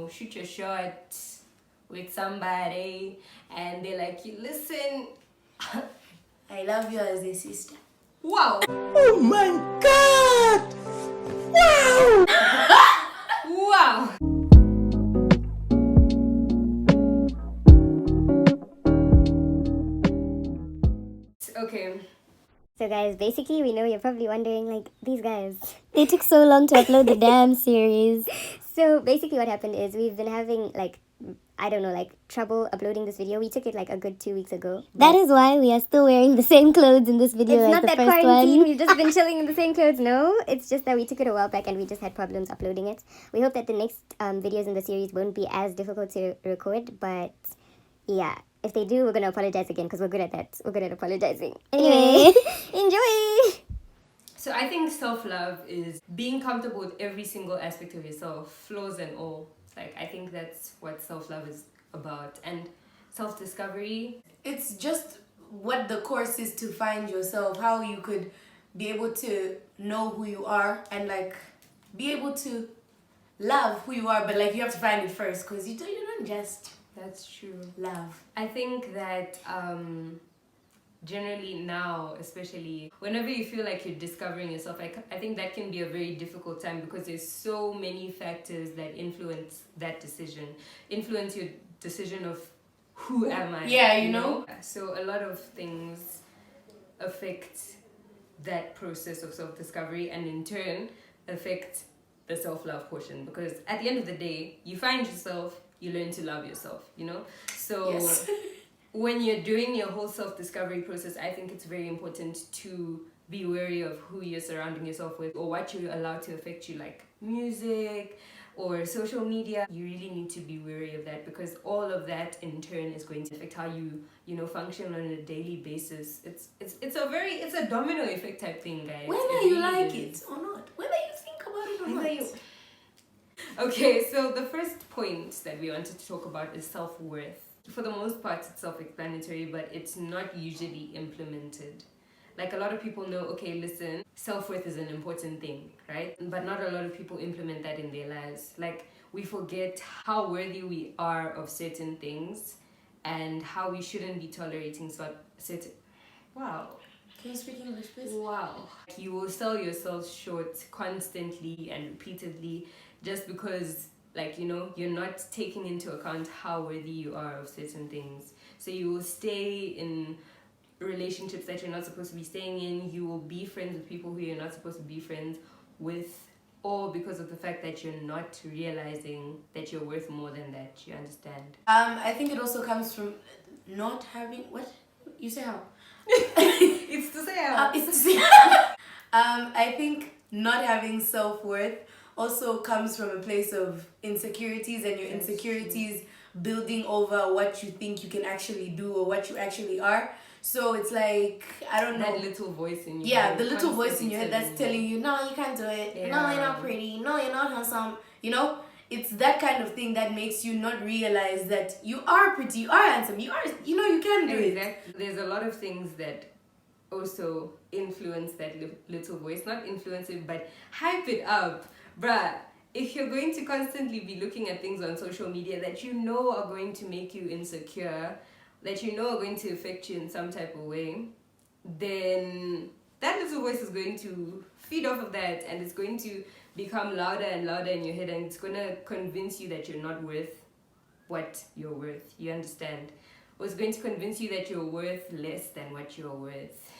shoot your shot with somebody and they're like, you listen, I love you as a sister. wow. Oh my God! Wow! Wow. Okay. So guys, basically we know you're probably wondering, like, these guys, they took so long to upload the damn series. So basically what happened is we've been having, like, I don't know, like, trouble uploading this video. We took it like a good 2 weeks ago. That is why we are still wearing the same clothes in this video as the first one. It's not that quarantine, we've just been chilling in the same clothes. No, it's just that we took it a while back and we just had problems uploading it. We hope that the next videos in the series won't be as difficult to record, but yeah, if they do, we're gonna apologize again because we're good at that. We're good at apologizing. Anyway, enjoy! So I think self-love is being comfortable with every single aspect of yourself, flaws and all. Like, I think that's what self-love is about. And self-discovery. It's just what the course is to find yourself, how you could be able to know who you are and like be able to love who you are, but like you have to find it first because you don't just That's true. love. I think that generally now, especially whenever you feel like you're discovering yourself, I think that can be a very difficult time because there's so many factors that influence that decision, influence your decision of who am I. Yeah, you know? So a lot of things affect that process of self-discovery and in turn affect the self-love portion, because at the end of the day, you find yourself, you learn to love yourself, So Yes. when you're doing your whole self-discovery process, I think it's very important to be wary of who you're surrounding yourself with or what you allow to affect you, like music or social media. You really need to be wary of that because all of that in turn is going to affect how you function on a daily basis. It's a domino effect type thing, guys. Whether you like it or not, whether you think about it or not. Okay, so the first point that we wanted to talk about is self-worth. For the most part, it's self-explanatory, but it's not usually implemented. Like, a lot of people know, okay, listen, self-worth is an important thing, right? But not a lot of people implement that in their lives. Like, we forget how worthy we are of certain things and how we shouldn't be tolerating certain... Wow. Can you speak English, please? Wow. You will sell yourself short constantly and repeatedly just because, like, you're not taking into account how worthy you are of certain things. So you will stay in relationships that you're not supposed to be staying in. You will be friends with people who you're not supposed to be friends with, all because of the fact that you're not realizing that you're worth more than that. You understand? I think it also comes from not having... What? You say how? It's to say how. It's to say... I think not having self-worth also comes from a place of insecurities, and your insecurities building over what you think you can actually do or what you actually are. So it's like, I don't know. That little voice in your head. head. The little voice in your head that's telling you, no, you can't do it. Yeah. No, you're not pretty. No, you're not handsome. It's that kind of thing that makes you not realize that you are pretty, you are handsome, you can do it. There's a lot of things that also influence that little voice. Not influence it, but hype it up. Bruh, if you're going to constantly be looking at things on social media that are going to make you insecure, that are going to affect you in some type of way, then that little voice is going to feed off of that, and it's going to become louder and louder in your head, and it's going to convince you that you're not worth what you're worth. You understand? Or it's going to convince you that you're worth less than what you're worth.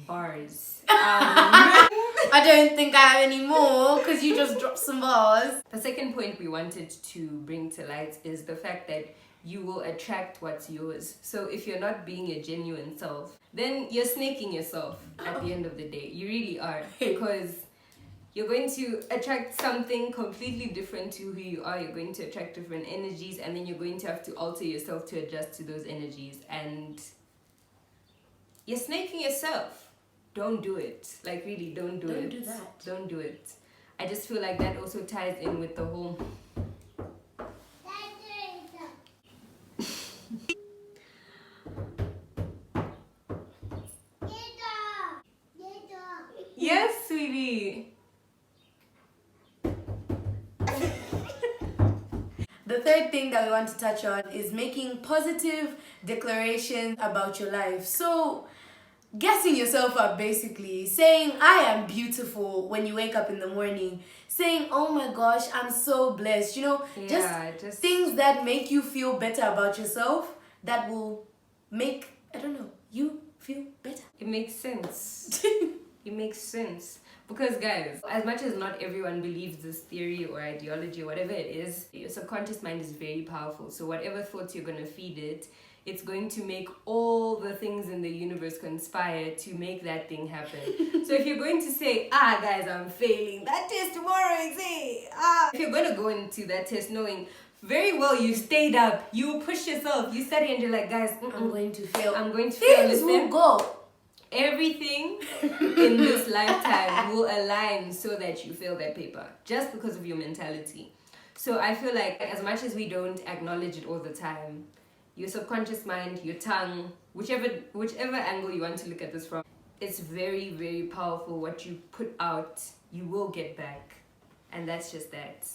Bars. I don't think I have any more because you just dropped some bars. The second point we wanted to bring to light is the fact that you will attract what's yours. So if you're not being your genuine self, then you're snaking yourself at the end of the day. You really are. Because you're going to attract something completely different to who you are. You're going to attract different energies, and then you're going to have to alter yourself to adjust to those energies. And you're snaking yourself. Don't do it. Like, really, don't do it. Don't do that. Don't do it. I just feel like that also ties in with the whole... Yes, sweetie. The third thing that we want to touch on is making positive declarations about your life. So, gassing yourself up, basically saying I am beautiful when you wake up in the morning, saying oh my gosh I'm so blessed, just things that make you feel better about yourself, that will make you feel better. It makes sense. It makes sense. Because guys, as much as not everyone believes this theory or ideology or whatever it is, your subconscious mind is very powerful. So whatever thoughts you're going to feed it, it's going to make all the things in the universe conspire to make that thing happen. So if you're going to say, guys, I'm failing that test tomorrow, if you're going to go into that test knowing very well you stayed up, you push yourself, you study, and you're like, guys, I'm going to fail. I'm going to fail. Things will go. Everything in this lifetime will align so that you fail that paper just because of your mentality. So I feel like as much as we don't acknowledge it all the time, your subconscious mind, your tongue, whichever angle you want to look at this from, it's very, very powerful. What you put out, you will get back. And that's just that.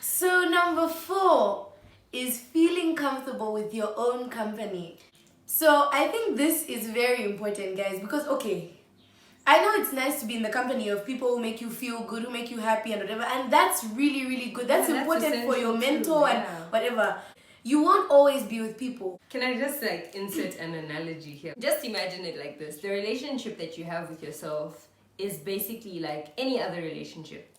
So number 4 is feeling comfortable with your own company. So I think this is very important, guys, because I know it's nice to be in the company of people who make you feel good, who make you happy and whatever, and that's really, really good. That's important for your mental and whatever. You won't always be with people. Can I just insert an analogy here? Just imagine it like this. The relationship that you have with yourself is basically like any other relationship.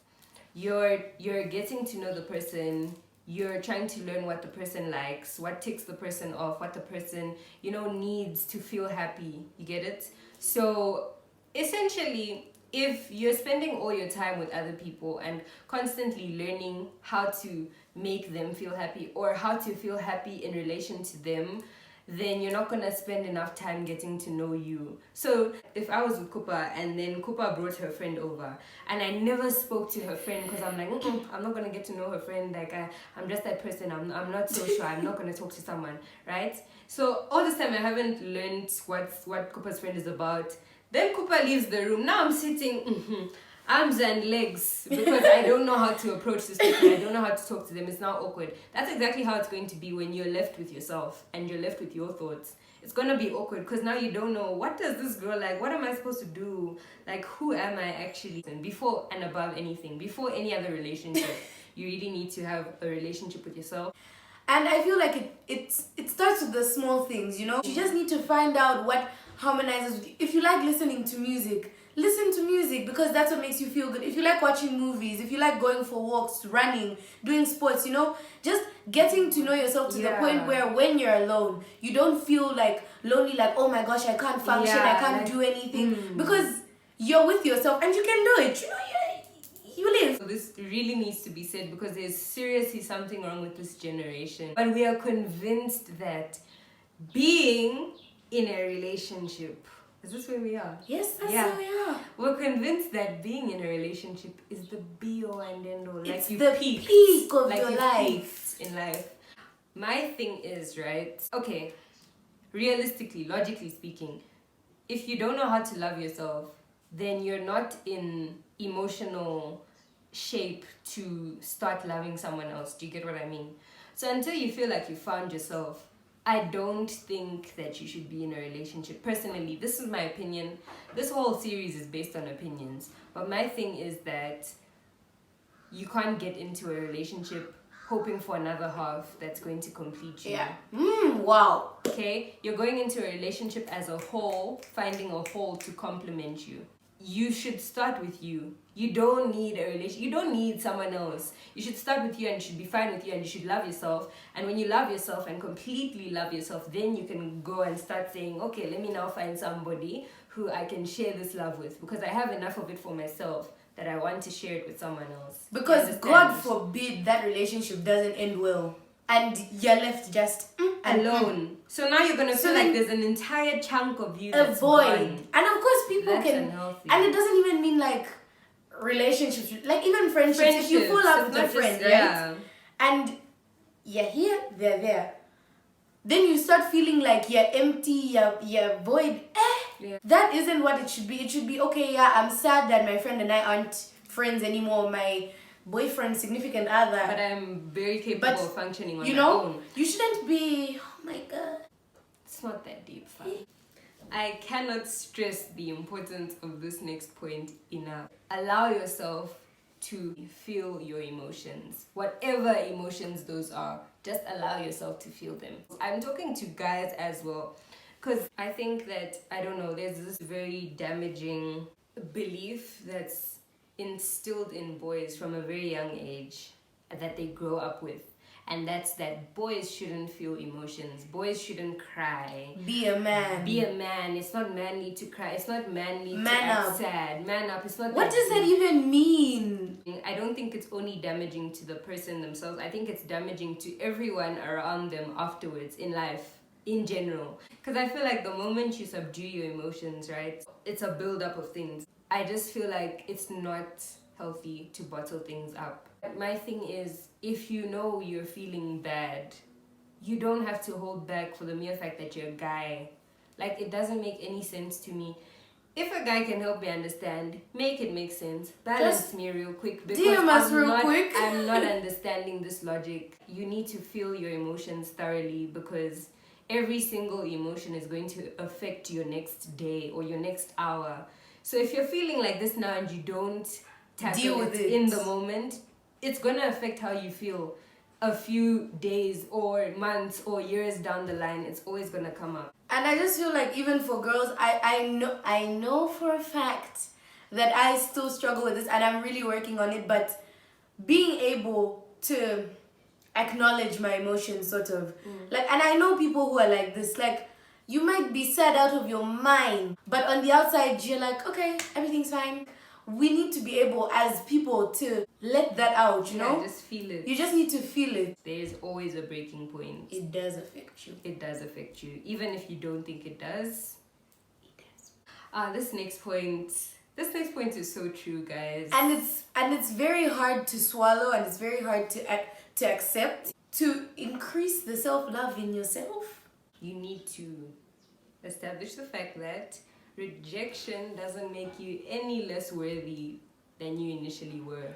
You're getting to know the person. You're trying to learn what the person likes, what ticks the person off, what the person, needs to feel happy. You get it? So essentially, if you're spending all your time with other people and constantly learning how to make them feel happy or how to feel happy in relation to them, then you're not gonna spend enough time getting to know you. So if I was with Kupa and then Kupa brought her friend over and I never spoke to her friend because I'm like, I'm not gonna get to know her friend, like I'm just that person, I'm not so sure, I'm not gonna talk to someone, right? So all this time I haven't learned what Kupa's friend is about. Then Kupa leaves the room. Now I'm sitting arms and legs because I don't know how to approach this person. I don't know how to talk to them. It's now awkward. That's exactly how it's going to be when you're left with yourself and you're left with your thoughts. It's going to be awkward because now you don't know, what does this girl like? What am I supposed to do? Like, who am I actually? And before and above anything, before any other relationship, you really need to have a relationship with yourself. And I feel like it starts with the small things, You just need to find out what harmonizes with you. If you like listening to music, listen to music because that's what makes you feel good. If you like watching movies, if you like going for walks, running, doing sports, just getting to know yourself to the point where when you're alone, you don't feel like lonely, like, oh my gosh, I can't function, I can't do anything, because you're with yourself and you can do it. You live. So this really needs to be said because there's seriously something wrong with this generation. But we are convinced that being in a relationship, is this where we are? Yes, that's where we are. We're convinced that being in a relationship is the be-all and end-all. It's the peak of your life. In life. My thing is, right, okay, realistically, logically speaking, if you don't know how to love yourself, then you're not in emotional shape to start loving someone else. Do you get what I mean? So until you feel like you found yourself, I don't think that you should be in a relationship. Personally, this is my opinion. This whole series is based on opinions. But my thing is that you can't get into a relationship hoping for another half that's going to complete you. Yeah. Wow. Okay? You're going into a relationship as a whole, finding a whole to complement you. You should start with you. You don't need a relation. You don't need someone else. You should start with you and you should be fine with you and you should love yourself. And when you love yourself and completely love yourself, then you can go and start saying, okay, let me now find somebody who I can share this love with because I have enough of it for myself that I want to share it with someone else. Because God forbid that relationship doesn't end well and you're left just alone. So now you're gonna feel like there's an entire chunk of you that's void. gone. And of course people That's can unhealthy. And it doesn't even mean like relationships, like even friendships. If you fall out with a friend, right? And you're here, they're there. Then you start feeling like you're empty, you're void. That isn't what it should be. It should be, okay, I'm sad that my friend and I aren't friends anymore. My boyfriend, significant other. But I'm very capable of functioning on you my know, own. you shouldn't be, oh my God. It's not that deep, fam. I cannot stress the importance of this next point enough. Allow yourself to feel your emotions. Whatever emotions those are, just allow yourself to feel them. I'm talking to guys as well, because I think that, I don't know, there's this very damaging belief that's instilled in boys from a very young age that they grow up with. And that's that boys shouldn't feel emotions. Boys shouldn't cry. Be a man. Be a man. It's not manly to cry. It's not manly Man to act up. sad. Man up. It's not. What does that even mean? I don't think it's only damaging to the person themselves. I think it's damaging to everyone around them afterwards in life, in general. Because I feel like the moment you subdue your emotions, right, it's a build-up of things. I just feel like it's not healthy to bottle things up. My thing is, if you know you're feeling bad, you don't have to hold back for the mere fact that you're a guy. Like, it doesn't make any sense to me. If a guy can help me understand, make it make sense. Balance Just me real quick, because DM us real quick. I'm not understanding this logic. You need to feel your emotions thoroughly, because every single emotion is going to affect your next day or your next hour. So if you're feeling like this now and you don't Deal tackle with it it in the moment, it's gonna affect how you feel a few days or months or years down the line. It's always gonna come up. And I just feel like even for girls, I know for a fact that I still struggle with this, and I'm really working on it, but being able to acknowledge my emotions, sort of like, and I know people who are like this, like, you might be sad out of your mind, but on the outside you're like, okay, everything's fine. We need to be able as people to let that out, you know? Yeah, just feel it. You just need to feel it. There's always a breaking point. It does affect you. It does affect you. Even if you don't think it does, it does. This next point is so true, guys. And it's very hard to swallow, and it's very hard to accept. To increase the self-love in yourself, You need to establish the fact that rejection doesn't make you any less worthy than you initially were.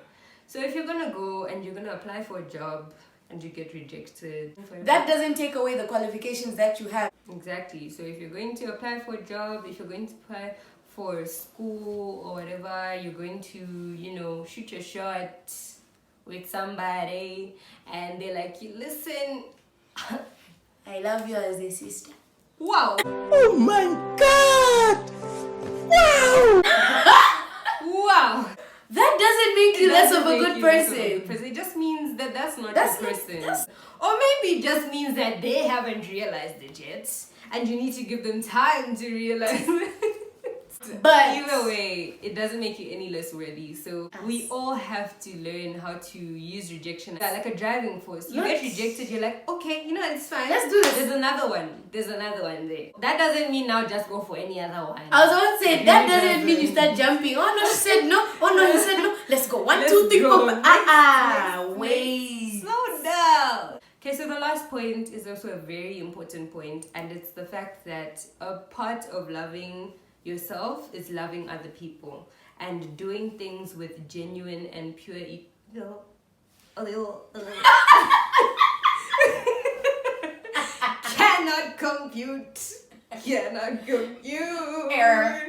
So if you're gonna go and you're gonna apply for a job and you get rejected, that doesn't take away the qualifications that you have. exactly. So if you're going to apply for a job, if you're going to apply for school or whatever, you're going to, you know, shoot your shot with somebody and they're like, you listen, I love you as a sister. wow, Oh my God! Wow! wow. That doesn't make you less of a Doesn't good make you less of a good person. It just means that that's not That's your not- person. that's- Or maybe it just means that they haven't realized it yet and you need to give them time to realize it. But Either way, it doesn't make you any less worthy. So we all have to learn how to use rejection like a driving force. You get rejected, you're like, okay, you know, it's fine. Let's do this. There's another one there. That doesn't mean now just go for any other one. I was about to say, that Really doesn't mean you start jumping. Oh no, she said no. Oh no, he said no. Let's go. One, Let's two, three, go. four. Next. Wait. Slow down. Okay, so the last point is also a very important point, and it's the fact that a part of loving yourself is loving other people and doing things with genuine and pure cannot compute. Error.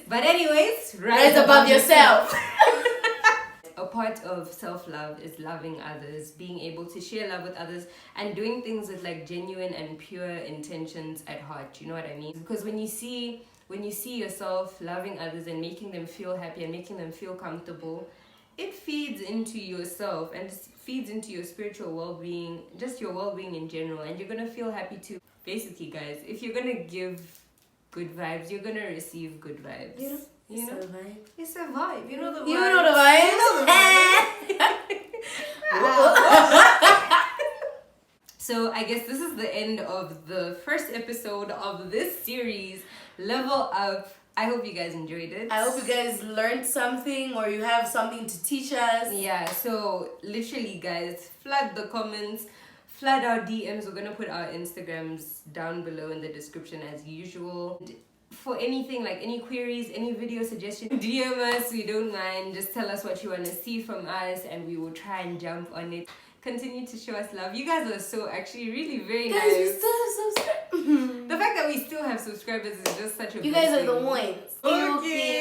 But anyways, Rise above yourself. A part of self-love is loving others, being able to share love with others, and doing things with like genuine and pure intentions at heart. You know what I mean? Because when you see yourself loving others and making them feel happy and making them feel comfortable, it feeds into yourself and feeds into your spiritual well-being, just your well-being in general, and you're gonna feel happy too. Basically, guys, if you're gonna give good vibes, you're gonna receive good vibes. You know? It's a vibe. You know the vibes. You know the vibes. So I guess this is the end of the first episode of this series, Level Up. I hope you guys enjoyed it. I hope you guys learned something or you have something to teach us. Yeah, so literally, guys, flood the comments, flood our DMs. We're gonna put our Instagrams down below in the description as usual. for anything, like any queries, any video suggestions, DM us, we don't mind. Just tell us what you want to see from us and we will try and jump on it. Continue to show us love. You guys are so actually really very Guys, nice. we still have subscribers. The fact that we still have subscribers is just such a You guys are blessing. the ones. Okay.